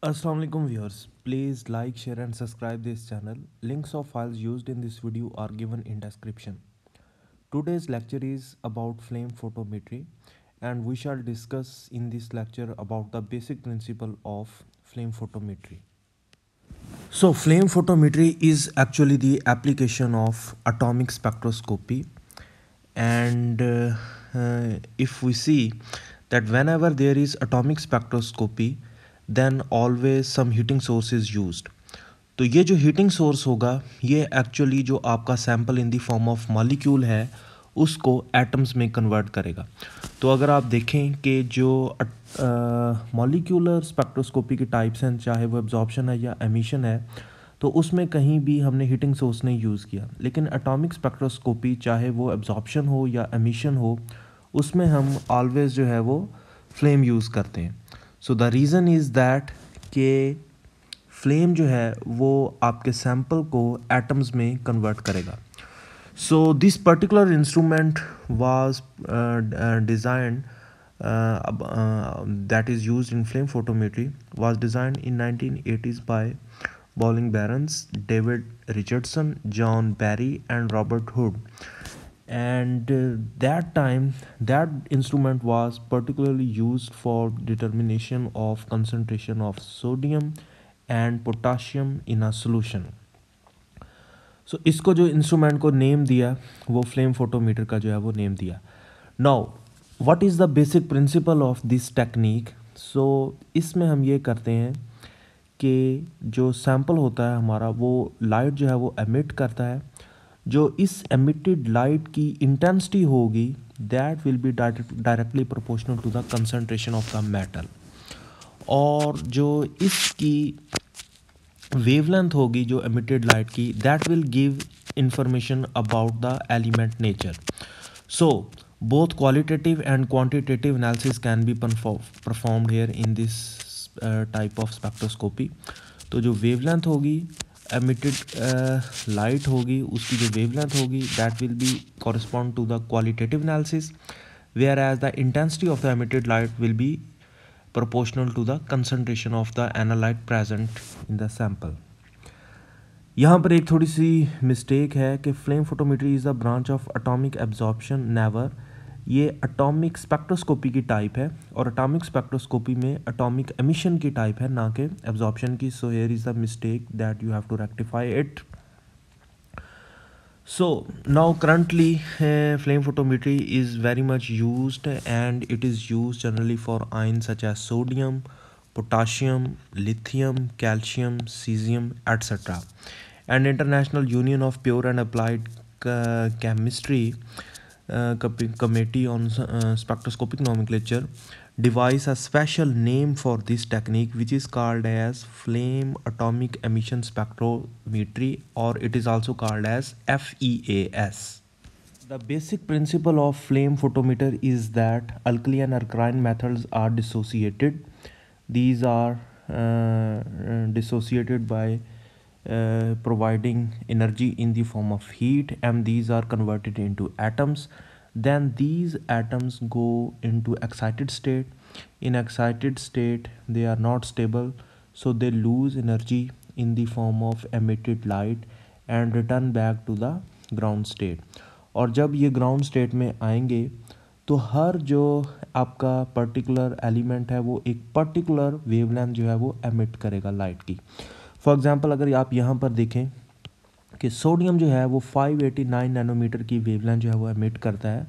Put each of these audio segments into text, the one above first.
Assalamualaikum viewers, please like, share and subscribe this channel. Links of files used in this video are given in description. Today's lecture is about flame photometry and we shall discuss in this lecture about the basic principle of flame photometry. So flame photometry is actually the application of atomic spectroscopy and if we see that whenever there is atomic spectroscopy then always some heating source is used. तो ये जो heating source होगा ये actually जो आपका sample in the form of molecule है उसको atoms में कन्वर्ट करेगा। तो अगर आप देखें कि जो मॉलिक्यूलर स्पेक्ट्रोस्कोपी के टाइप्स हैं, चाहे वो एब्जॉर्प्शन है या एमिशन है, तो उसमें कहीं भी हमने हीटिंग सोर्स नहीं यूज़ किया। लेकिन एटॉमिक स्पेक्ट्रोस्कोपी चाहे वो एब्जॉर्प्शन हो या एमिशन हो, उसमें हम ऑलवेज जो है वो फ्लेम यूज़ करते हैं। So the reason is that कि फ्लेम जो है वो आपके सैंपल को एटम्स में कन्वर्ट करेगा। So this particular instrument was designed that is used in flame photometry was designed in 1980s by Bowling Barons, David Richardson, John Barry and Robert Hood. And that time that instrument was particularly used for determination of concentration of sodium and potassium in a solution. सो इसको जो instrument को name दिया वो flame photometer का जो है वो name दिया। Now what is the basic principle of this technique. So इसमें हम ये करते हैं कि जो सैंपल होता है हमारा वो लाइट जो है वो एमिट करता है। जो इस एमिटेड लाइट की इंटेंसिटी होगी that will be directly proportional to the concentration of the metal, और जो इसकी वेवलेंथ होगी जो एमिटेड लाइट की that will give information about the element nature. So both qualitative and quantitative analysis can be performed here in this type of spectroscopy. तो जो wavelength होगी emitted light होगी उसकी जो वेवलेंथ होगी that will be correspond to the qualitative analysis, whereas the intensity of the emitted light will be proportional to the concentration of the analyte present in the sample. यहाँ पर एक थोड़ी सी mistake है कि flame photometry is the branch of atomic absorption, never. ये atomic spectroscopy की type है और एटॉमिक स्पेक्ट्रोस्कोपी में एटॉमिक एमिशन की टाइप है, ना कि एब्जॉर्प्शन की। So here is the mistake that you have to rectify it. So now currently flame photometry is very much used and it is used generally for ions such as sodium, potassium, lithium, calcium, cesium, etc. And International Union of Pure and Applied Chemistry Committee on Spectroscopic Nomenclature devise a special name for this technique which is called as flame atomic emission spectrometry, or it is also called as FEAS. The basic principle of flame photometer is that alkali and alkaline methods are dissociated. These are dissociated by providing energy in the form of heat, and these are converted into atoms. Then these atoms go into excited state. In excited state they are not stable, so they lose energy in the form of emitted light and return back to the ground state. और जब ये ground state में आएंगे तो हर जो आपका particular element है वो एक पर्टिकुलर वेवलेंथ जो है वो एमिट करेगा लाइट की। फॉर एग्जांपल अगर आप यहाँ पर देखें कि सोडियम जो है वो 589 नैनोमीटर की वेवलेंथ जो है वो एमिट करता है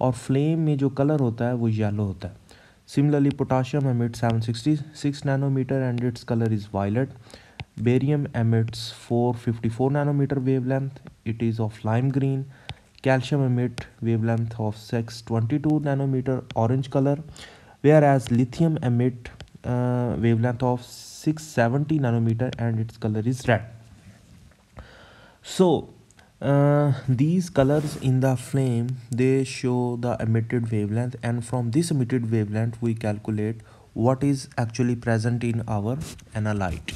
और फ्लेम में जो कलर होता है वो येलो होता है। Similarly potassium emit 766 nanometer and its colour is violet. Barium emits 454 nanometer wavelength, it is of lime green. Calcium emit wavelength of 622 nanometer, orange color, whereas lithium emit wavelength of 670 nanometer and its color is red. So these colors in the flame they show the emitted wavelength, and from this emitted wavelength we calculate what is actually present in our analyte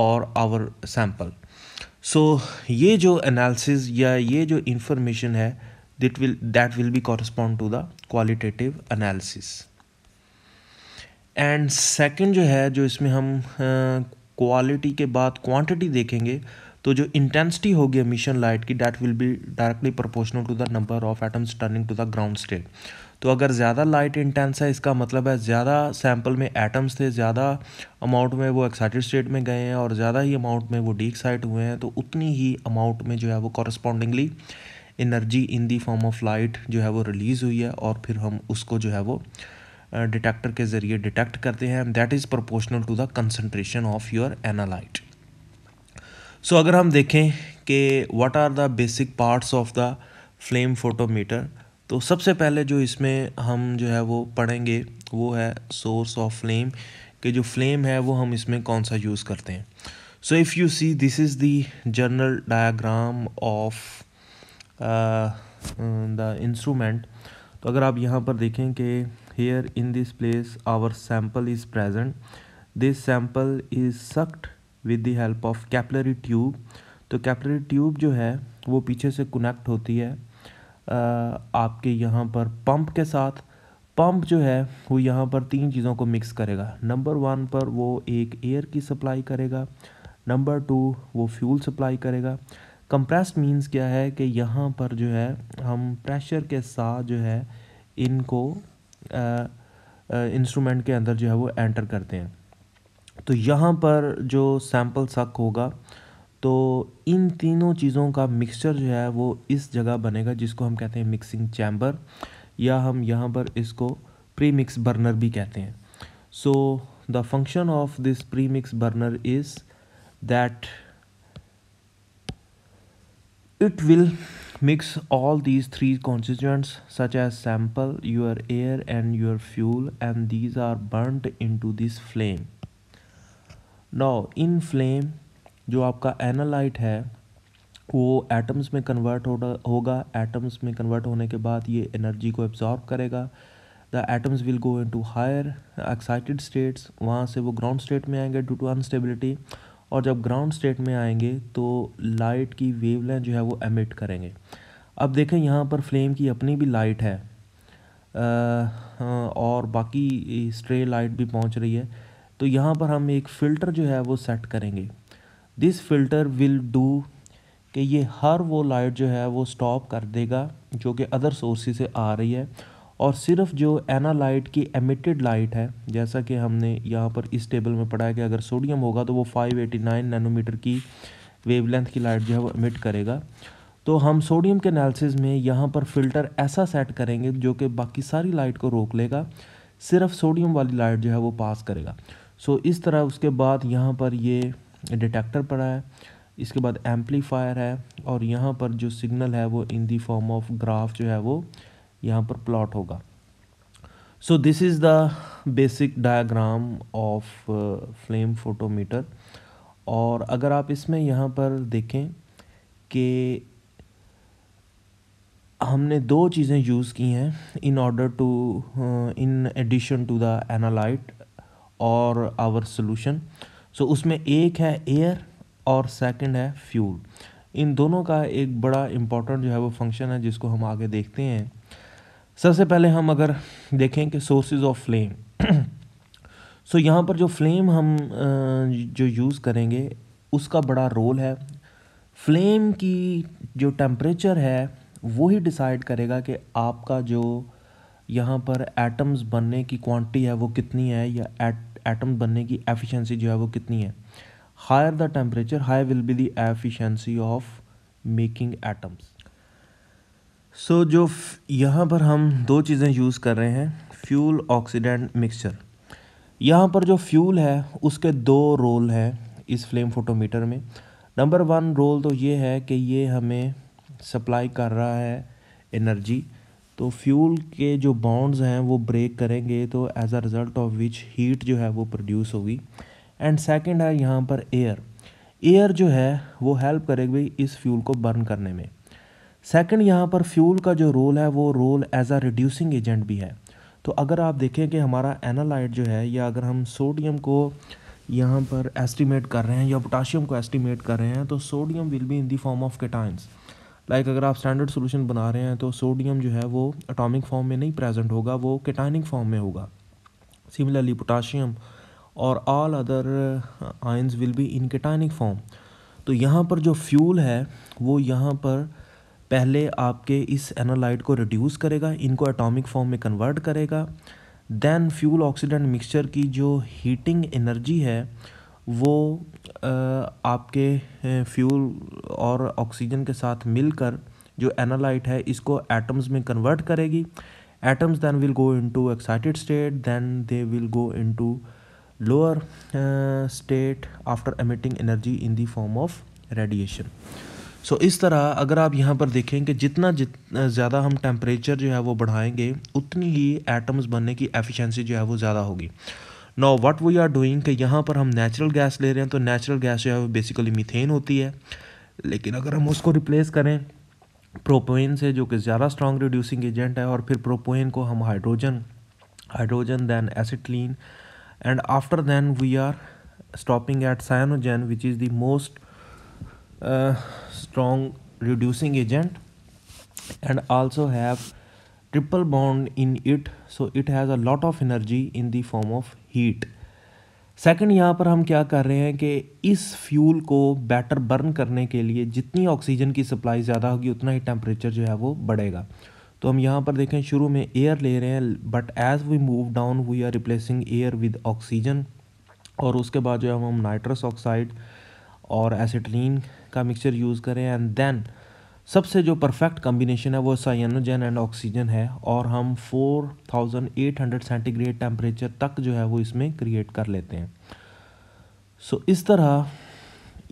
और our sample. So ये जो analysis या ये जो information है that will be correspond to the qualitative analysis. And second जो है, जो इसमें हम क्वालिटी के बाद क्वांटिटी देखेंगे, तो जो इंटेंसिटी होगी एमिशन लाइट की, that will be directly proportional to the number of atoms turning to the ground state. तो अगर ज़्यादा लाइट इंटेंस है, इसका मतलब है ज़्यादा सैम्पल में एटम्स थे, ज़्यादा अमाउंट में वो एक्साइटेड स्टेट में गए हैं और ज़्यादा ही अमाउंट में वो डी एक्साइट हुए हैं, तो उतनी ही अमाउंट में जो है वो correspondingly energy in the form of light जो है वो रिलीज़ हुई है, और फिर हम उसको जो है वो डिटेक्टर के ज़रिए डिटेक्ट करते हैं। That is proportional to the concentration of your analyte. So अगर हम देखें कि what are the basic parts of the flame photometer, तो सबसे पहले जो इसमें हम जो है वो पढ़ेंगे वो है सोर्स ऑफ फ्लेम, कि जो फ्लेम है वो हम इसमें कौन सा यूज़ करते हैं। So if you see, this is the general diagram of the instrument. तो अगर आप यहाँ पर देखें कि here in this place our sample is present, this sample is sucked with the help of capillary tube. तो कैपिलरी ट्यूब जो है वो पीछे से कनेक्ट होती है आपके यहाँ पर पंप के साथ। पंप जो है वो यहाँ पर तीन चीज़ों को मिक्स करेगा। नंबर वन पर वो एक एयर की सप्लाई करेगा, नंबर टू वो फ्यूल सप्लाई करेगा। कंप्रेस्ड मीन्स क्या है कि यहाँ पर जो है हम प्रेशर के साथ जो है इनको इंस्ट्रूमेंट के अंदर जो है वो एंटर करते हैं। तो यहाँ पर जो सैंपल सक होगा, तो इन तीनों चीज़ों का मिक्सचर जो है वो इस जगह बनेगा, जिसको हम कहते हैं मिक्सिंग चैम्बर, या हम यहाँ पर इसको प्री मिक्स बर्नर भी कहते हैं। So the function of this pre mix burner is that it will mix all these three constituents such as sample, your air and your fuel, and these are burnt into this flame. Now in flame जो आपका analyte है वो atoms में convert होगा। Atoms में convert होने के बाद ये एनर्जी को एब्जॉर्ब करेगा। The atoms will go into higher excited states, वहाँ से वो ग्राउंड स्टेट में आएंगे ड्यू टू अनस्टेबिलिटी, और जब ग्राउंड स्टेट में आएंगे तो लाइट की वेवलेंथ जो है वो एमिट करेंगे। अब देखें यहाँ पर फ्लेम की अपनी भी लाइट है और बाकी स्ट्रे लाइट भी पहुँच रही है। तो यहाँ पर हम एक फ़िल्टर जो है वो सेट करेंगे। दिस फिल्टर विल डू कि ये हर वो लाइट जो है वो स्टॉप कर देगा जो कि अदर सोर्सेज से आ रही है, और सिर्फ जो एनालाइट की एमिटेड लाइट है, जैसा कि हमने यहाँ पर इस टेबल में पढ़ा है कि अगर सोडियम होगा तो वो 589 नैनोमीटर की वेवलेंथ की लाइट जो है वो एमिट करेगा। तो हम सोडियम के एनालिसिस में यहाँ पर फ़िल्टर ऐसा सेट करेंगे जो कि बाकी सारी लाइट को रोक लेगा, सिर्फ सोडियम वाली लाइट जो है वो पास करेगा। सो इस तरह उसके बाद यहाँ पर ये डिटेक्टर पड़ा है, इसके बाद एम्पलीफायर है, और यहाँ पर जो सिग्नल है वो इन दी फॉर्म ऑफ ग्राफ जो है वो यहाँ पर प्लॉट होगा। सो this is the basic diagram of flame photometer. और अगर आप इसमें यहाँ पर देखें कि हमने दो चीज़ें यूज़ की हैं in order to in addition to the analyte और आवर सोल्यूशन। सो उसमें एक है एयर और सेकंड है फ्यूल। इन दोनों का एक बड़ा इम्पोर्टेंट जो है वो फंक्शन है, जिसको हम आगे देखते हैं। सबसे पहले हम अगर देखें कि सोर्सेज ऑफ फ्लेम, सो यहाँ पर जो फ्लेम हम जो यूज़ करेंगे उसका बड़ा रोल है। फ्लेम की जो टेम्परेचर है वो ही डिसाइड करेगा कि आपका जो यहाँ पर एटम्स बनने की क्वांटिटी है वो कितनी है, या एटम बनने की एफिशिएंसी जो है वो कितनी है। Higher the temperature, high will be the efficiency of making atoms. So जो यहाँ पर हम दो चीज़ें यूज़ कर रहे हैं, फ्यूल ऑक्सीडेंट मिक्सचर। यहाँ पर जो फ्यूल है उसके दो रोल हैं इस फ्लेम फोटोमीटर में। नंबर वन रोल तो ये है कि ये हमें सप्लाई कर रहा है एनर्जी, तो फ्यूल के जो बॉन्ड्स हैं वो ब्रेक करेंगे, तो as a result of which heat जो है वो प्रोड्यूस होगी। एंड सेकंड है यहाँ पर एयर। एयर जो है वो हेल्प करेगी इस फ्यूल को बर्न करने में। सेकंड यहाँ पर फ्यूल का जो रोल है वो role as a reducing agent भी है। तो अगर आप देखें कि हमारा एनालाइट जो है, या अगर हम सोडियम को यहाँ पर एस्टिमेट कर रहे हैं या पोटाशियम को एस्टिमेट कर रहे हैं, तो sodium will be in the form of cations. Like अगर आप स्टैंडर्ड सोल्यूशन बना रहे हैं तो सोडियम जो है वो एटॉमिक फॉर्म में नहीं प्रेजेंट होगा, वो केटाइनिक फॉर्म में होगा। Similarly, potassium और all other ions will be in cationic form. तो यहाँ पर जो फ्यूल है वो यहाँ पर पहले आपके इस एनालाइट को रिड्यूस करेगा, इनको एटॉमिक फॉर्म में कन्वर्ट करेगा, देन फ्यूल ऑक्सीडेंट मिक्सचर की जो हीटिंग एनर्जी है वो आपके फ्यूल और ऑक्सीजन के साथ मिलकर जो एनालाइट है इसको एटम्स में कन्वर्ट करेगी. Atoms then will go into excited state, then they will go into lower state after emitting energy in the form of radiation. So इस तरह अगर आप यहाँ पर देखें कि जितना ज़्यादा हम टेम्परेचर जो है वो बढ़ाएंगे उतनी ही एटम्स बनने की एफिशिएंसी जो है वो ज़्यादा होगी. Now what we are doing कि यहाँ पर हम नेचुरल गैस ले रहे हैं, तो नेचुरल गैस जो है वो बेसिकली मीथेन होती है, लेकिन अगर हम उसको रिप्लेस करें प्रोपेन से जो कि ज़्यादा स्ट्रॉन्ग रिड्यूसिंग एजेंट है, और फिर प्रोपेन को हम hydrogen then acetylene, and after then we are stopping at cyanogen which is the most strong reducing agent and also have triple bond in it, so it has a lot of energy in the form of heat. Second, यहाँ पर हम क्या कर रहे हैं कि इस fuel को बेटर बर्न करने के लिए जितनी ऑक्सीजन की सप्लाई ज़्यादा होगी उतना ही टेम्परेचर जो है वो बढ़ेगा. तो हम यहाँ पर देखें शुरू में एयर ले रहे हैं, but as we move down we are replacing air with oxygen, और उसके बाद जो है हम नाइट्रस ऑक्साइड और एसिटिलीन का मिक्सचर यूज़ करें, एंड देन सबसे जो परफेक्ट कम्बिनेशन है वो साइनोजन एंड ऑक्सीजन है, और हम 4800 सेंटीग्रेड टेम्परेचर तक जो है वो इसमें क्रिएट कर लेते हैं. सो इस तरह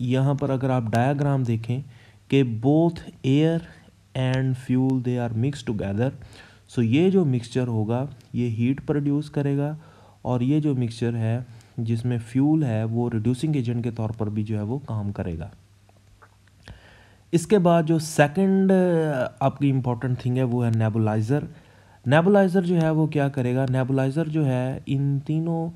यहाँ पर अगर आप डायग्राम देखें कि both air and fuel they are mix together, so ये जो मिक्सचर होगा ये हीट प्रोड्यूस करेगा, और ये जो मिक्सचर है जिसमें फ्यूल है वो रिड्यूसिंग एजेंट के तौर पर भी जो है वो काम करेगा. इसके बाद जो सेकंड आपकी इम्पॉर्टेंट थिंग है वो है नेबुलाइज़र. नेबुलाइज़र जो है वो क्या करेगा, नेबुलाइज़र जो है इन तीनों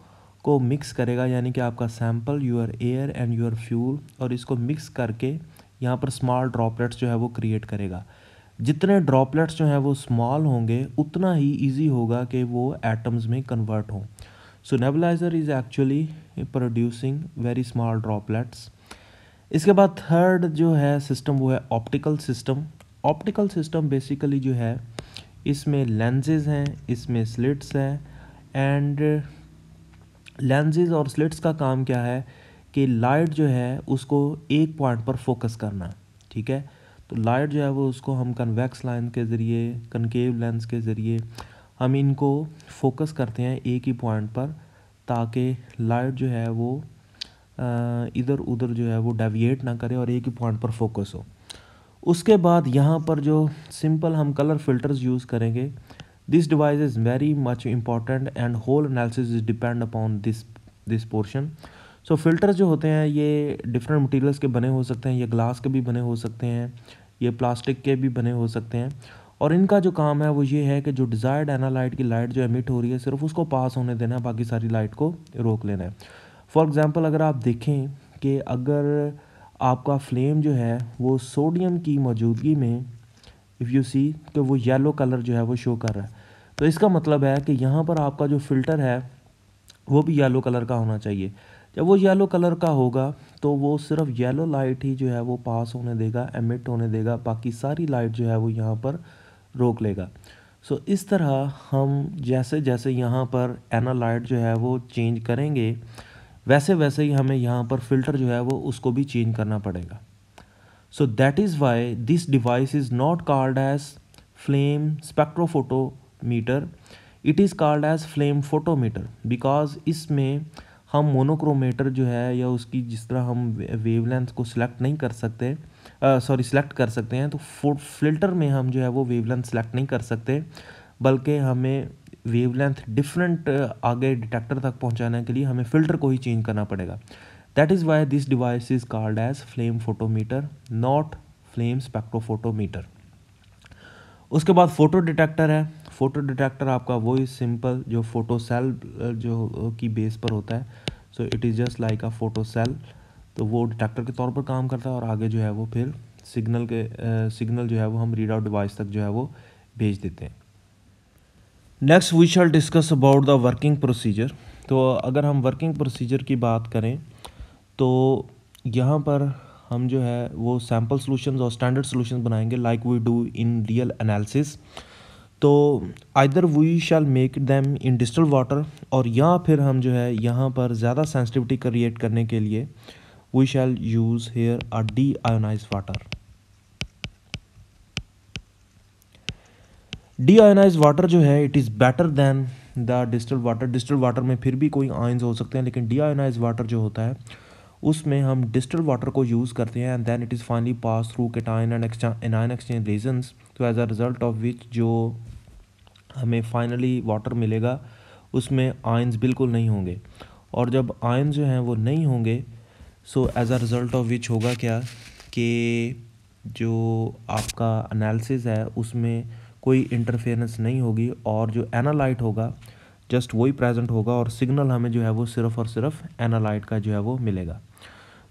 को मिक्स करेगा, यानी कि आपका sample, your air and your fuel, और इसको मिक्स करके यहाँ पर स्मॉल ड्रॉपलेट्स जो है वो क्रिएट करेगा. जितने ड्रॉपलेट्स जो हैं वो स्मॉल होंगे उतना ही ईजी होगा कि वो एटम्स में कन्वर्ट हों. So nebuliser is actually producing very small droplets. इसके बाद थर्ड जो है सिस्टम वो है optical system. Optical system basically जो है इसमें लेंसेज हैं, इसमें स्लिट्स हैं, एंड लेंसेज और स्लिट्स का काम क्या है कि लाइट जो है उसको एक पॉइंट पर फोकस करना, ठीक है. तो लाइट जो है वो उसको हम कन्वेक्स लेंस के ज़रिए, कनकेव लेंस के ज़रिए हम इनको फोकस करते हैं एक ही पॉइंट पर, ताकि लाइट जो है वो इधर उधर जो है वो डेविएट ना करे और एक ही पॉइंट पर फोकस हो. उसके बाद यहाँ पर जो सिंपल हम कलर फिल्टर्स यूज़ करेंगे. This device is very much important and whole analysis is depend upon this portion. So filters जो होते हैं ये डिफरेंट मटेरियल्स के बने हो सकते हैं, ये ग्लास के भी बने हो सकते हैं, ये प्लास्टिक के भी बने हो सकते हैं, और इनका जो काम है वो ये है कि जो डिज़ायर्ड एनालाइट की लाइट जो एमिट हो रही है सिर्फ उसको पास होने देना है, बाकी सारी लाइट को रोक लेना है. फॉर एग्ज़ाम्पल अगर आप देखें कि अगर आपका फ्लेम जो है वो सोडियम की मौजूदगी में, इफ़ यू सी कि वो येलो कलर जो है वो शो कर रहा है, तो इसका मतलब है कि यहाँ पर आपका जो फ़िल्टर है वो भी येलो कलर का होना चाहिए. जब वो येलो कलर का होगा तो वो सिर्फ येलो लाइट ही जो है वो पास होने देगा, एमिट होने देगा, बाकी सारी लाइट जो है वो यहाँ पर रोक लेगा. सो इस तरह हम जैसे जैसे यहाँ पर एनालाइट जो है वो चेंज करेंगे वैसे वैसे ही हमें यहाँ पर फ़िल्टर जो है वो उसको भी चेंज करना पड़ेगा. So that is why this device is not called as flame spectrophotometer, it is called as flame photometer, because इसमें हम मोनोक्रोमेटर जो है या उसकी जिस तरह हम वेवलेंथ को सिलेक्ट नहीं कर सकते, सिलेक्ट कर सकते हैं, तो फिल्टर में हम जो है वो वेवलेंथ सिलेक्ट नहीं कर सकते, बल्कि हमें वेवलेंथ डिफरेंट आगे डिटेक्टर तक पहुंचाने के लिए हमें फ़िल्टर को ही चेंज करना पड़ेगा. That is why this device is called as flame photometer, not flame spectrophotometer. उसके बाद फ़ोटो डिटेक्टर है. फ़ोटो डिटेक्टर आपका वही सिंपल जो फोटो सेल जो की बेस पर होता है. So it is just like a photo cell, तो वो डिटेक्टर के तौर पर काम करता है, और आगे जो है वो फिर सिग्नल जो है वो हम रीड आउट डिवाइस तक जो है वो भेज देते हैं. Next we shall discuss about the working procedure. तो अगर हम वर्किंग प्रोसीजर की बात करें तो यहाँ पर हम जो है वो सैम्पल सॉल्यूशंस और स्टैंडर्ड सॉल्यूशंस बनाएंगे like we do in real analysis. तो either we shall make them in distilled water, और या फिर हम जो है यहाँ पर ज़्यादा सेंसिटिविटी क्रिएट करने के लिए we shall use here a de ionise water. De ionise water जो है it is better than the distilled water. Distilled water में फिर भी कोई आयंस हो सकते हैं, लेकिन डी आयोनाइज वाटर जो होता है उसमें हम डिस्टिल्ड वाटर को यूज़ करते हैं and then it is finally pass through cation and anion exchange resins. तो as a result of which जो हमें फाइनली वाटर मिलेगा उसमें आयंस बिल्कुल नहीं होंगे, और जब आयंस जो हैं वो नहीं होंगे so as a result of which होगा क्या कि जो आपका एनालिसिस है उसमें कोई इंटरफेरेंस नहीं होगी, और जो एनालाइट होगा जस्ट वही प्रेजेंट होगा, और सिग्नल हमें जो है वो सिर्फ़ और सिर्फ एनालाइट का जो है वो मिलेगा।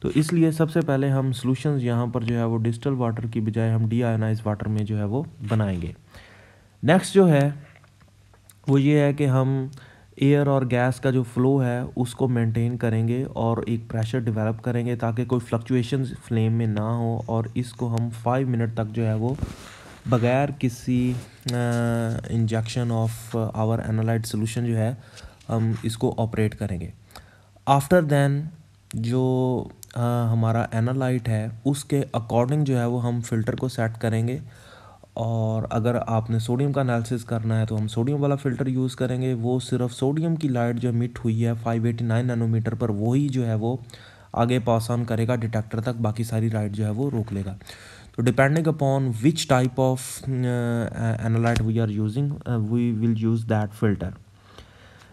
तो इसलिए सबसे पहले हम सॉल्यूशंस यहाँ पर जो है वो डिस्टिल्ड वाटर की बजाय हम डी आयोनाइज वाटर में जो है वो बनाएंगे। नेक्स्ट जो है वो ये है कि हम एयर और गैस का जो फ़्लो है उसको मेंटेन करेंगे और एक प्रेशर डेवलप करेंगे ताकि कोई फ्लक्चुएशंस फ्लेम में ना हो, और इसको हम 5 मिनट तक जो है वो बगैर किसी injection of our analyte solution जो है हम इसको ऑपरेट करेंगे। आफ्टर देन जो हमारा एनालाइट है उसके अकॉर्डिंग जो है वो हम फ़िल्टर को सेट करेंगे, और अगर आपने सोडियम का एनालिसिस करना है तो हम सोडियम वाला फ़िल्टर यूज़ करेंगे। वो सिर्फ सोडियम की लाइट जो मिट हुई है 589 नैनोमीटर पर वही जो है वो आगे पास ऑन करेगा डिटेक्टर तक, बाकी सारी लाइट जो है वो रोक लेगा। तो depending upon which type of analyte we are using we will use that filter.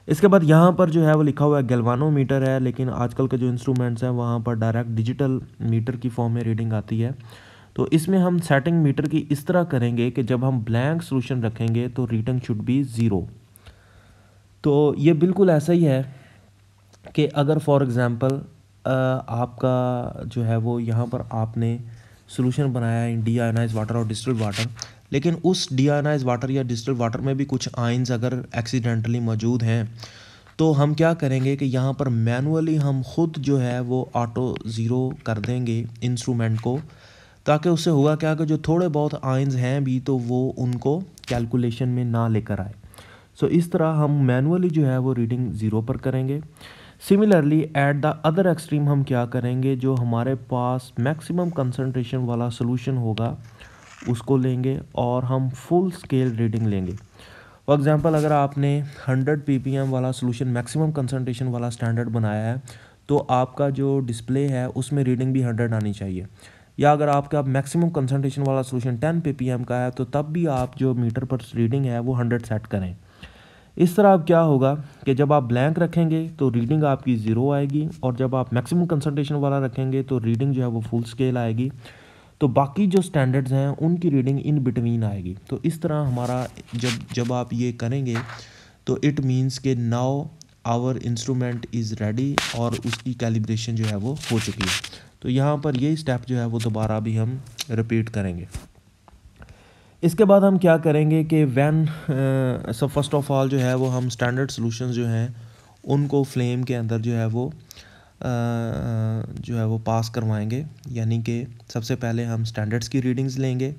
इसके बाद यहाँ पर जो है वो लिखा हुआ है गैल्वानोमीटर है, लेकिन आजकल के जो इंस्ट्रूमेंट्स हैं वहाँ पर डायरेक्ट डिजिटल मीटर की फॉर्म में रीडिंग आती है। तो इसमें हम सेटिंग मीटर की इस तरह करेंगे कि जब हम ब्लैंक सॉल्यूशन रखेंगे तो रीडिंग शुड बी 0। तो ये बिल्कुल ऐसा ही है कि अगर फॉर एग्ज़ाम्पल आपका जो है वो यहाँ पर आपने सॉल्यूशन बनाया है इन डी आयोनाइज वाटर और डिस्टिल्ड वाटर, लेकिन उस डी आयोनाइज वाटर या डिस्टिल्ड वाटर में भी कुछ आयंस अगर एक्सीडेंटली मौजूद हैं तो हम क्या करेंगे कि यहाँ पर मैनुअली हम ख़ुद जो है वो ऑटो ज़ीरो कर देंगे इंस्ट्रूमेंट को, ताकि उससे होगा क्या कि जो थोड़े बहुत आयंस हैं भी तो वो उनको कैलकुलेशन में ना लेकर आए। सो इस तरह हम मैनुअली जो है वो रीडिंग 0 पर करेंगे। Similarly at the other extreme हम क्या करेंगे, जो हमारे पास मैक्सिमम कंसंट्रेशन वाला सोल्यूशन होगा उसको लेंगे और हम फुल स्केल रीडिंग लेंगे। फॉर एग्जांपल अगर आपने 100 ppm वाला सोल्यूशन मैक्सिमम कंसंट्रेशन वाला स्टैंडर्ड बनाया है तो आपका जो डिस्प्ले है उसमें रीडिंग भी 100 आनी चाहिए, या अगर आपका मैक्सिमम कंसंट्रेशन वाला सोल्यूशन 10 ppm का है तो तब भी आप जो मीटर पर रीडिंग है वो 100 सेट करें। इस तरह अब क्या होगा कि जब आप ब्लैंक रखेंगे तो रीडिंग आपकी 0 आएगी, और जब आप मैक्सिमम कंसंट्रेशन वाला रखेंगे तो रीडिंग जो है वो फुल स्केल आएगी। तो बाकी जो स्टैंडर्ड्स हैं उनकी रीडिंग इन बिटवीन आएगी। तो इस तरह हमारा जब आप ये करेंगे तो इट मीन्स कि now our instrument is ready और उसकी कैलिब्रेशन जो है वो हो चुकी है। तो यहाँ पर यही स्टेप जो है वो दोबारा भी हम रिपीट करेंगे। इसके बाद हम क्या करेंगे कि सब फर्स्ट ऑफ ऑल जो है वो हम स्टैंडर्ड सॉल्यूशंस जो हैं उनको फ्लेम के अंदर जो है वो पास करवाएंगे, यानी कि सबसे पहले हम स्टैंडर्ड्स की रीडिंग्स लेंगे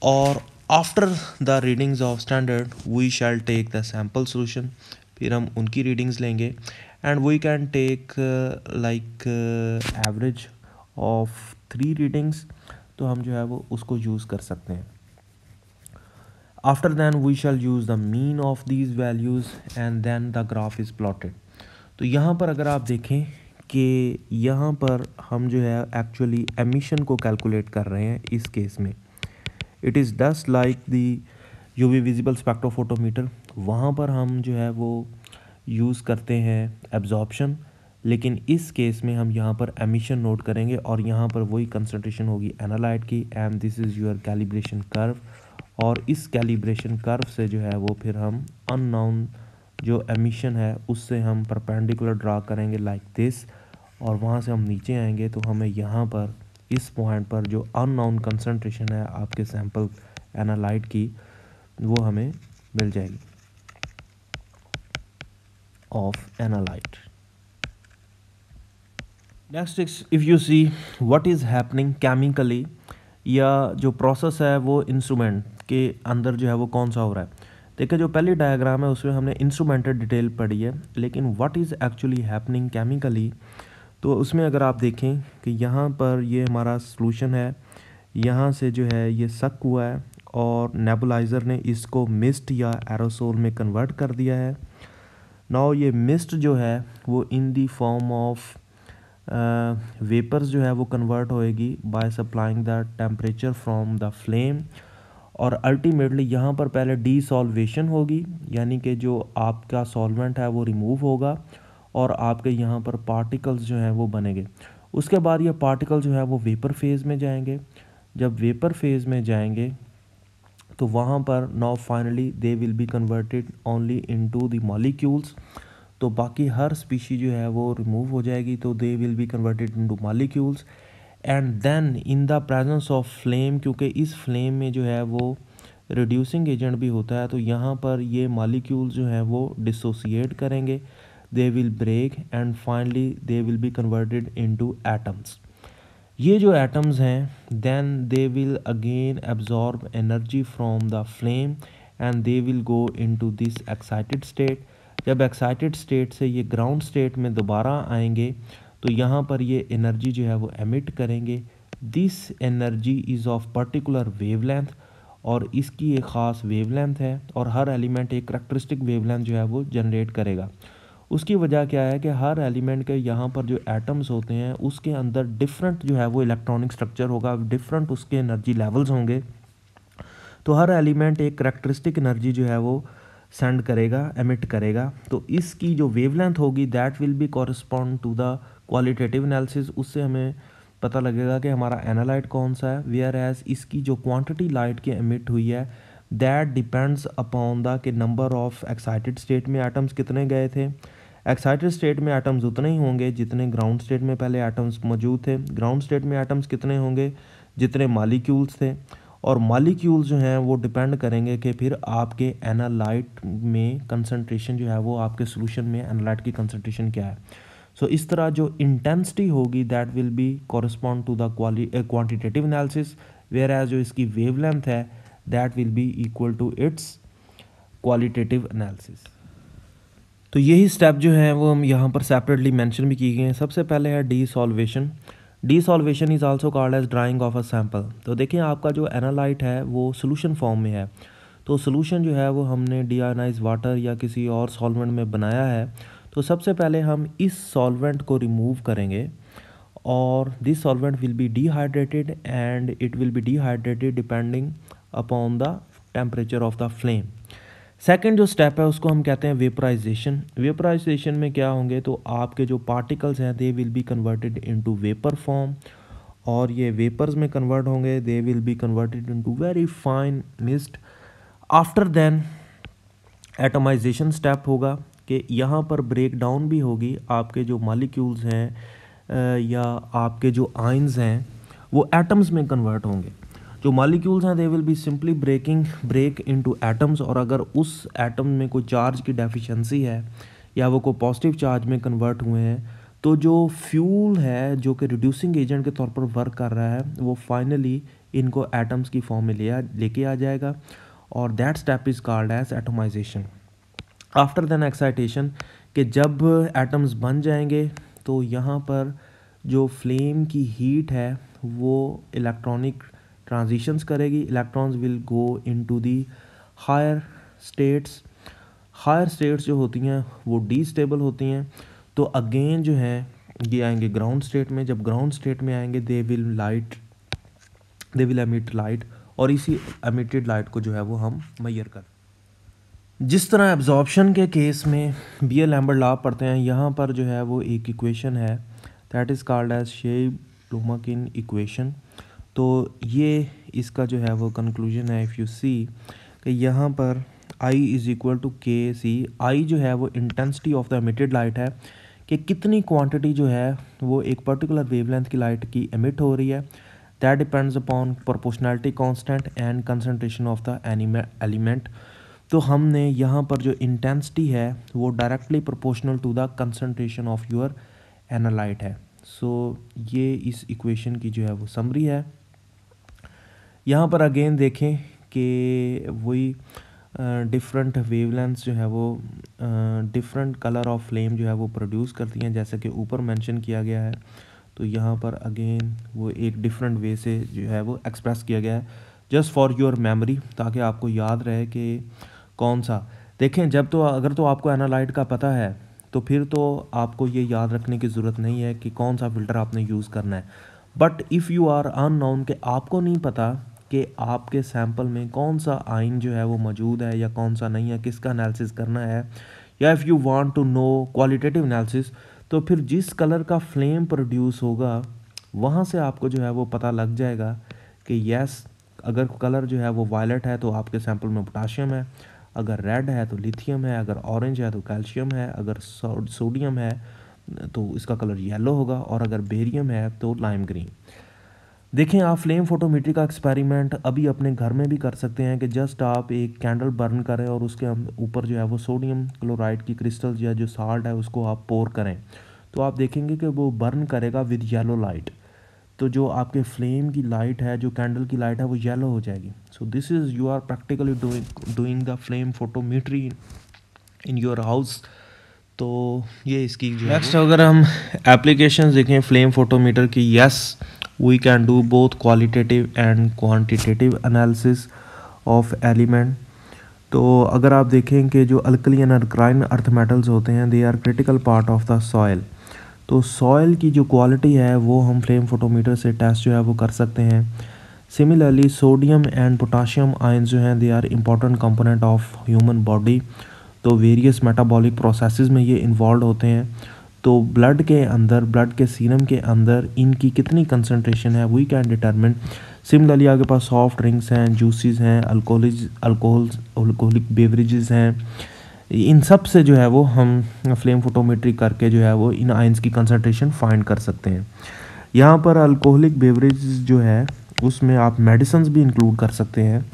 और after the readings of standard we shall take the sample solution, फिर हम उनकी रीडिंग्स लेंगे and we can take like average of 3 readings, तो हम जो है वो उसको यूज़ कर सकते हैं। After then we shall use the mean of these values and then the graph is plotted. तो यहाँ पर अगर आप देखें कि यहाँ पर हम जो है एक्चुअली एमिशन को कैलकुलेट कर रहे हैं इस केस में। It is just like the UV visible spectrophotometer, वहाँ पर हम जो है वो यूज़ करते हैं एब्जॉर्प्शन, लेकिन इस केस में हम यहाँ पर एमिशन नोट करेंगे और यहाँ पर वही कंसंट्रेशन होगी एनालाइट की, and this is your calibration curve. और इस कैलिब्रेशन कर्व से जो है वो फिर हम अननोन जो एमिशन है उससे हम परपेंडिकुलर ड्रा करेंगे लाइक दिस, और वहाँ से हम नीचे आएंगे तो हमें यहाँ पर इस पॉइंट पर जो अननोन कंसंट्रेशन है आपके सैंपल एनालाइट की वो हमें मिल जाएगी। of analyte. Next if you see what is happening chemically, या जो प्रोसेस है वो इंस्ट्रूमेंट के अंदर जो है वो कौन सा हो रहा है। देखिए जो पहली डायग्राम है उसमें हमने इंस्ट्रूमेंटेड डिटेल पढ़ी है, लेकिन what is actually happening chemically, तो उसमें अगर आप देखें कि यहाँ पर ये हमारा सॉल्यूशन है, यहाँ से जो है ये सक हुआ है और नेबुलाइज़र ने इसको मिस्ट या एरोसोल में कन्वर्ट कर दिया है। नाउ ये मिस्ट जो है वो इन दी फॉर्म ऑफ वेपर्स जो है वो कन्वर्ट होएगी by supplying the temperature from the flame, और अल्टीमेटली यहाँ पर पहले डीसॉल्वेशन होगी, यानी कि जो आपका सॉल्वेंट है वो रिमूव होगा और आपके यहाँ पर पार्टिकल्स जो हैं वो बनेंगे। उसके बाद ये पार्टिकल जो है वो वेपर फेज़ में जाएंगे। जब वेपर फेज़ में जाएंगे तो वहाँ पर now finally they will be converted only into the molecules, तो बाकी हर स्पीशी जो है वो रिमूव हो जाएगी, तो they will be converted into molecules. And then in the presence of flame, क्योंकि इस फ्लेम में जो है वो रिड्यूसिंग एजेंट भी होता है, तो यहाँ पर ये मॉलिक्यूल्स जो हैं वो डिसोसिएट करेंगे, they will break and finally they will be converted into atoms. ये जो एटम्स हैं then they will again absorb energy from the flame and they will go into this excited state. जब excited state से ये ground state में दोबारा आएंगे तो यहाँ पर ये एनर्जी जो है वो एमिट करेंगे। This energy is of particular wavelength, और इसकी एक ख़ास वेवलेंथ है, और हर एलिमेंट एक करैक्टरिस्टिक वेवलेंथ जो है वो जनरेट करेगा। उसकी वजह क्या है कि हर एलिमेंट के यहाँ पर जो एटम्स होते हैं उसके अंदर डिफरेंट जो है वो इलेक्ट्रॉनिक स्ट्रक्चर होगा, डिफरेंट उसके एनर्जी लेवल्स होंगे, तो हर एलिमेंट एक करैक्टरिस्टिक एनर्जी जो है वो सेंड करेगा, एमिट करेगा। तो इसकी जो वेवलेंथ होगी that will be correspond to the qualitative analysis, उससे हमें पता लगेगा कि हमारा एनालाइट कौन सा है। वेयर एज इसकी जो क्वांटिटी लाइट की एमिट हुई है दैट डिपेंड्स अपॉन द कि नंबर ऑफ एक्साइटेड स्टेट में एटम्स कितने गए थे। एक्साइटेड स्टेट में एटम्स उतने ही होंगे जितने ग्राउंड स्टेट में पहले एटम्स मौजूद थे। ग्राउंड स्टेट में एटम्स कितने होंगे जितने मॉलिक्यूल्स थे, और मॉलिक्यूल्स जो हैं वो डिपेंड करेंगे कि फिर आपके एनालाइट में कंसंट्रेशन जो है वो आपके सॉल्यूशन में एनालाइट की कंसंट्रेशन क्या है। सो इस तरह जो इंटेंसिटी होगी that will be correspond to the quantitative analysis, whereas जो इसकी वेवलेंथ है that will be equal to its qualitative analysis. तो यही स्टेप जो है वो हम यहाँ पर सेपरेटली मेंशन भी किए गए हैं। सबसे पहले है desolvation. Desolvation is also called as drying of a sample. तो देखिए आपका जो एनालाइट है वो सोल्यूशन फॉर्म में है, तो सोल्यूशन जो है वो हमने डीआयोनाइज वाटर या किसी और सॉल्वेंट में बनाया है। तो सबसे पहले हम इस सॉल्वेंट को रिमूव करेंगे और this solvent will be dehydrated and it will be dehydrated depending upon the temperature of the flame. Second जो स्टेप है उसको हम कहते हैं वेपराइजेशन। वेपराइजेशन में क्या होंगे, तो आपके जो पार्टिकल्स हैं they will be converted into vapour form, और ये वेपर्स में कन्वर्ट होंगे, they will be converted into very fine mist. After then atomisation step होगा कि यहाँ पर ब्रेक डाउन भी होगी, आपके जो मॉलिक्यूल्स हैं या आपके जो आयंस हैं वो एटम्स में कन्वर्ट होंगे। जो मॉलिक्यूल्स हैं they will be simply break into atoms, और अगर उस एटम में कोई चार्ज की डेफिशिएंसी है या वो कोई पॉजिटिव चार्ज में कन्वर्ट हुए हैं, तो जो फ्यूल है जो कि रिड्यूसिंग एजेंट के तौर पर वर्क कर रहा है वो फाइनली इनको एटम्स की फॉर्म में लेके आ जाएगा, और that step is called as atomisation. After then excitation, कि जब एटम्स बन जाएंगे तो यहाँ पर जो फ्लेम की हीट है वो इलेक्ट्रॉनिक ट्रांजिशंस करेगी। Electrons will go into the higher states. Higher states जो होती हैं वो डीस्टेबल होती हैं, तो अगेन जो है ये आएंगे ग्राउंड स्टेट में। जब ग्राउंड स्टेट में आएंगे दे विल एमिट लाइट, और इसी एमिटेड लाइट को जो है वो हम मेजर कर। जिस तरह एब्जॉर्प्शन के केस में बीयर-लैम्बर्ट लॉ पढ़ते हैं, यहाँ पर जो है वो एक इक्वेशन है that is called as Scheibe Lomakin equation. तो ये इसका जो है वो कंक्लूजन है। इफ़ यू सी कि यहाँ पर I इज़ इक्वल टू के सी। आई जो है वो intensity of the emitted light है, कि कितनी क्वांटिटी जो है वो एक पर्टिकुलर वेवलेंथ की लाइट की एमिट हो रही है। That depends upon proportionality constant and concentration of the element. तो हमने यहाँ पर जो इंटेंसिटी है वो directly proportional to the concentration of your analyte है। सो ये इस इक्वेशन की जो है वो समरी है। यहाँ पर अगेन देखें कि वही डिफरेंट वेवलेंथ्स जो है वो डिफरेंट कलर ऑफ फ्लेम जो है वो प्रोड्यूस करती हैं, जैसे कि ऊपर मेंशन किया गया है। तो यहाँ पर अगेन वो एक डिफरेंट वे से जो है वो एक्सप्रेस किया गया है, जस्ट फॉर योर मेमोरी, ताकि आपको याद रहे कि कौन सा। देखें, जब तो अगर तो आपको एनालाइट का पता है तो फिर तो आपको ये याद रखने की ज़रूरत नहीं है कि कौन सा फ़िल्टर आपने यूज़ करना है। But if you are unknown, के आपको नहीं पता कि आपके सैंपल में कौन सा आइन जो है वो मौजूद है या कौन सा नहीं है, किसका एनालिसिस करना है, या if you want to know qualitative analysis, तो फिर जिस कलर का फ्लेम प्रोड्यूस होगा वहाँ से आपको जो है वो पता लग जाएगा कि यस, अगर कलर जो है वो वायलेट है तो आपके सैंपल में पोटाशियम है, अगर रेड है तो लिथियम है, अगर ऑरेंज है तो कैल्शियम है, अगर सोडियम है तो इसका कलर येलो होगा, और अगर बेरियम है तो लाइम ग्रीन। देखें, आप फ्लेम फोटोमेट्री का एक्सपेरिमेंट अभी अपने घर में भी कर सकते हैं कि जस्ट आप एक कैंडल बर्न करें और उसके ऊपर जो है वो सोडियम क्लोराइड की क्रिस्टल्स या जो साल्ट है उसको आप पोर करें, तो आप देखेंगे कि वो बर्न करेगा विद येलो लाइट। तो जो आपके फ्लेम की लाइट है, जो कैंडल की लाइट है, वो येलो हो जाएगी। So this is you are practically doing the flame photometry in your house. तो ये इसकी जो नेक्स्ट, अगर हम एप्लीकेशंस देखें फ्लेम फोटोमीटर की, yes we can do both qualitative and quantitative analysis of element. तो अगर आप देखें कि जो alkali and alkaline earth metals होते हैं, they are critical part of the soil. तो सॉइल की जो क्वालिटी है वो हम फ्लेम फोटोमीटर से टेस्ट जो है वो कर सकते हैं। Similarly sodium and potassium ions जो हैं, they are important component of human body. तो वेरियस मेटाबॉलिक प्रोसेसेस में ये इन्वॉल्व होते हैं। तो ब्लड के अंदर, ब्लड के सीरम के अंदर इनकी कितनी कंसनट्रेशन है वी कैन डिटरमिन। सिमिलरली आपके पास सॉफ्ट ड्रिंक्स हैं, जूसेस हैं, अल्कोहलिक बेवरेजेस हैं, इन सब से जो है वो हम फ्लेम फोटोमेट्री करके जो है वो इन आयंस की कंसनट्रेशन फाइंड कर सकते हैं। यहाँ पर अल्कोहलिक बेवरेज जो है उसमें आप मेडिसिन भी इंक्लूड कर सकते हैं।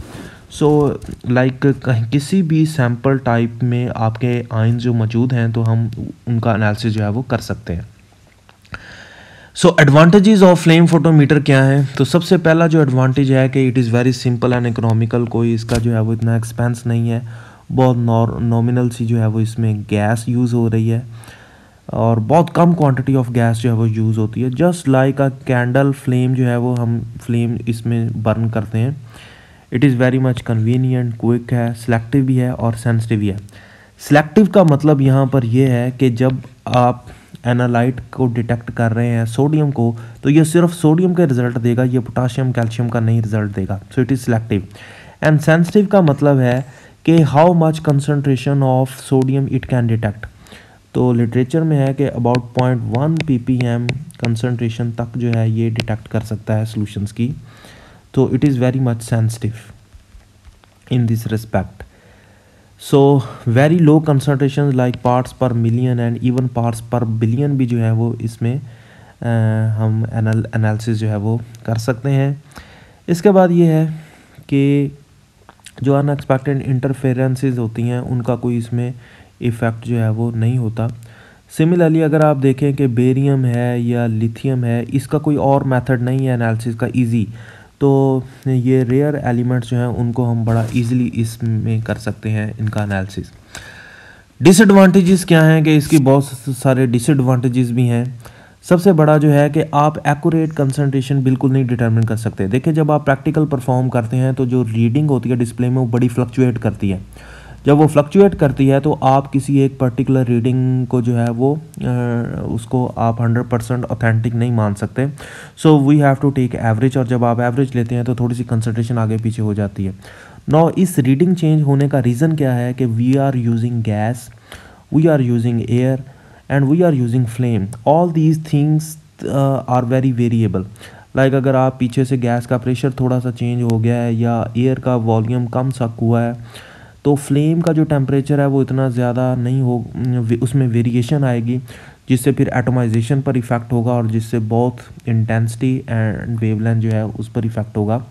सो लाइक किसी भी सैम्पल टाइप में आपके आयन जो मौजूद हैं तो हम उनका एनालिसिस जो है वो कर सकते हैं। सो एडवांटेजेस ऑफ फ्लेम फोटोमीटर क्या है? तो सबसे पहला जो एडवांटेज है कि it is very simple and economical. कोई इसका जो है वो इतना एक्सपेंस नहीं है, बहुत नॉमिनल सी जो है वो इसमें गैस यूज़ हो रही है और बहुत कम क्वांटिटी ऑफ गैस जो है वो यूज़ होती है। जस्ट लाइक अ कैंडल फ्लेम जो है वो हम फ्लेम इसमें बर्न करते हैं। It is very much convenient, quick है, सिलेक्टिव भी है और सेंसिटिव भी है। सिलेक्टिव का मतलब यहाँ पर यह है कि जब आप एनालाइट को डिटेक्ट कर रहे हैं, सोडियम को, तो ये सिर्फ सोडियम का रिजल्ट देगा, ये पोटाशियम कैल्शियम का नहीं रिजल्ट देगा। सो it is selective. And sensitive का मतलब है कि how much concentration of sodium it can detect. तो लिटरेचर में है कि अबाउट 0.1 ppm कंसनट्रेशन तक जो है ये डिटेक्ट कर सकता है सॉल्यूशंस की। तो it is very much sensitive in this respect. So very low concentration like parts per million and even parts per billion भी जो है वो इसमें हम एनालिसिस जो है वो कर सकते हैं। इसके बाद ये है कि जो अनएक्सपेक्टेड इंटरफेरेंसेस होती हैं उनका कोई इसमें इफ़ेक्ट जो है वो नहीं होता। सिमिलरली अगर आप देखें कि बेरियम है या लिथियम है, इसका कोई और मेथड नहीं है एनालिसिस का ईजी, तो ये रेयर एलिमेंट्स जो हैं उनको हम बड़ा इजीली इसमें कर सकते हैं इनका एनालिसिस। डिसएडवांटेजेस क्या हैं? कि इसकी बहुत सारे डिसएडवांटेजेस भी हैं। सबसे बड़ा जो है कि आप एक्यूरेट कंसंट्रेशन बिल्कुल नहीं डिटरमिन कर सकते। देखिए, जब आप प्रैक्टिकल परफॉर्म करते हैं तो जो रीडिंग होती है डिस्प्ले में वो बड़ी फ्लक्चुएट करती है। जब वो फ्लक्चुएट करती है तो आप किसी एक पर्टिकुलर रीडिंग को जो है वो उसको आप 100% ऑथेंटिक नहीं मान सकते। So we have to take average, और जब आप एवरेज लेते हैं तो थोड़ी सी कंसंट्रेशन आगे पीछे हो जाती है। नाउ इस रीडिंग चेंज होने का रीज़न क्या है? कि we are using gas, we are using air and we are using flame. All these things are very variable. Like अगर आप पीछे से गैस का प्रेशर थोड़ा सा चेंज हो गया है या एयर का वॉल्यूम कम सा हुआ है तो फ्लेम का जो टेम्परेचर है वो इतना ज़्यादा नहीं हो, उसमें वेरिएशन आएगी, जिससे फिर एटोमाइजेशन पर इफ़ेक्ट होगा और जिससे बहुत इंटेंसिटी एंड वेवलेंथ जो है उस पर इफ़ेक्ट होगा।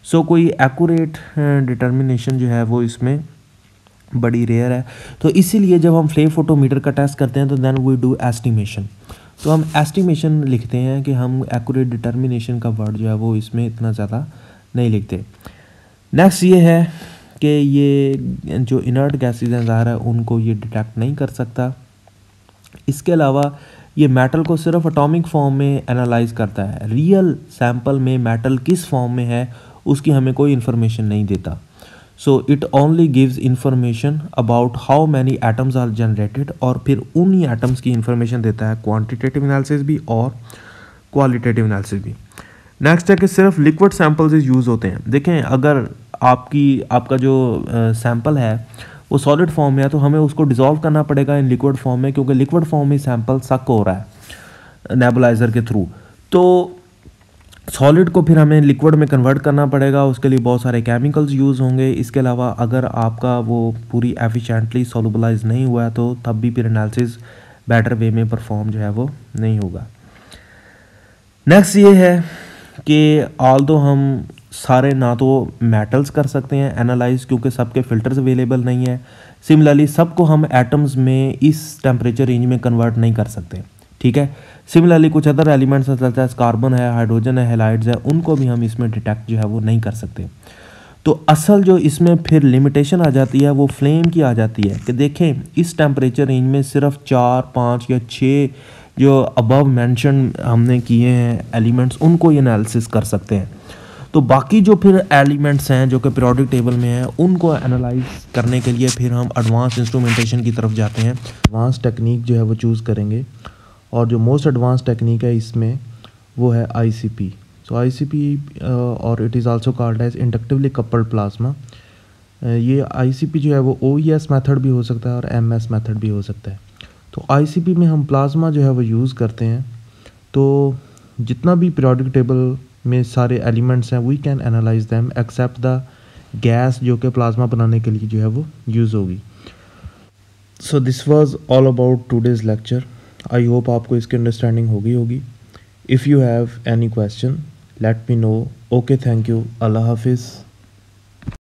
सो कोई एक्यूरेट डिटर्मिनेशन जो है वो इसमें बड़ी रेयर है। तो इसीलिए जब हम फ्लेम फोटोमीटर का टेस्ट करते हैं तो देन वी डू एस्टिमेशन। तो हम एस्टिमेशन लिखते हैं कि हम एक्यूरेट डिटर्मिनेशन का वर्ड जो है वो इसमें इतना ज़्यादा नहीं लिखते। नेक्स्ट ये है कि ये जो इनर्ट गैसेज हैं ज़ाहिर है उनको ये डिटेक्ट नहीं कर सकता। इसके अलावा ये मेटल को सिर्फ एटॉमिक फॉर्म में एनालाइज करता है, रियल सैंपल में मेटल किस फॉर्म में है उसकी हमें कोई इन्फॉर्मेशन नहीं देता। So it only gives information about how many atoms are generated, और फिर उन्हीं एटम्स की इंफॉर्मेशन देता है क्वांटिटेटिव एनालिसिस भी और क्वालिटेटिव एनालिसिस भी। नेक्स्ट है कि सिर्फ लिक्विड सैंपल्स यूज़ होते हैं। देखें अगर आपका जो सैंपल है वो सॉलिड फॉर्म में है तो हमें उसको डिज़ोल्व करना पड़ेगा इन लिक्विड फॉर्म में, क्योंकि लिक्विड फॉर्म में सैंपल सक हो रहा है नेबुलाइज़र के थ्रू। तो सॉलिड को फिर हमें लिक्विड में कन्वर्ट करना पड़ेगा, उसके लिए बहुत सारे केमिकल्स यूज़ होंगे। इसके अलावा अगर आपका वो पूरी एफिशिएंटली सॉल्युबलाइज नहीं हुआ है तो तब भी फिर एनालिसिस बेटर वे में परफॉर्म जो है वो नहीं होगा। नेक्स्ट ये है कि ऑल्दो हम सारे ना तो मेटल्स कर सकते हैं एनालाइज क्योंकि सबके फ़िल्टर्स अवेलेबल नहीं है, सिमिलरली सबको हम एटम्स में इस टेम्परेचर रेंज में कन्वर्ट नहीं कर सकते, ठीक है। सिमिलरली कुछ अदर एलिमेंट्स जैसे कार्बन है, हाइड्रोजन है, हैलाइड्स है, उनको भी हम इसमें डिटेक्ट जो है वो नहीं कर सकते। तो असल जो इसमें फिर लिमिटेशन आ जाती है वो फ्लेम की आ जाती है कि देखें इस टेम्परेचर रेंज में सिर्फ 4, 5 या 6 जो अबव मेंशन हमने किए हैं एलिमेंट्स उनको ये एनालिसिस कर सकते हैं। तो बाकी जो फिर एलिमेंट्स हैं जो कि पीरियोडिक टेबल में हैं उनको एनालाइज करने के लिए फिर हम एडवांस इंस्ट्रूमेंटेशन की तरफ जाते हैं, एडवांस टेक्निक जो है वो चूज़ करेंगे। और जो मोस्ट एडवांस टेक्निक है इसमें वो है ICP। सो ICP और it is also called as inductively coupled plasma. ये ICP जो है वो OES मेथड भी हो सकता है और MS मेथड भी हो सकता है। तो ICP में हम प्लाज्मा जो है वो यूज़ करते हैं। तो जितना भी पीरियोडिक टेबल में सारे एलिमेंट्स हैं we can analyse them except the gas जो कि प्लाज्मा बनाने के लिए जो है वो यूज़ होगी। So this was all about today's lecture. I hope आपको इसकी अंडरस्टैंडिंग होगी। If you have any question let me know. Okay, thank you, अल्लाह हाफिज़।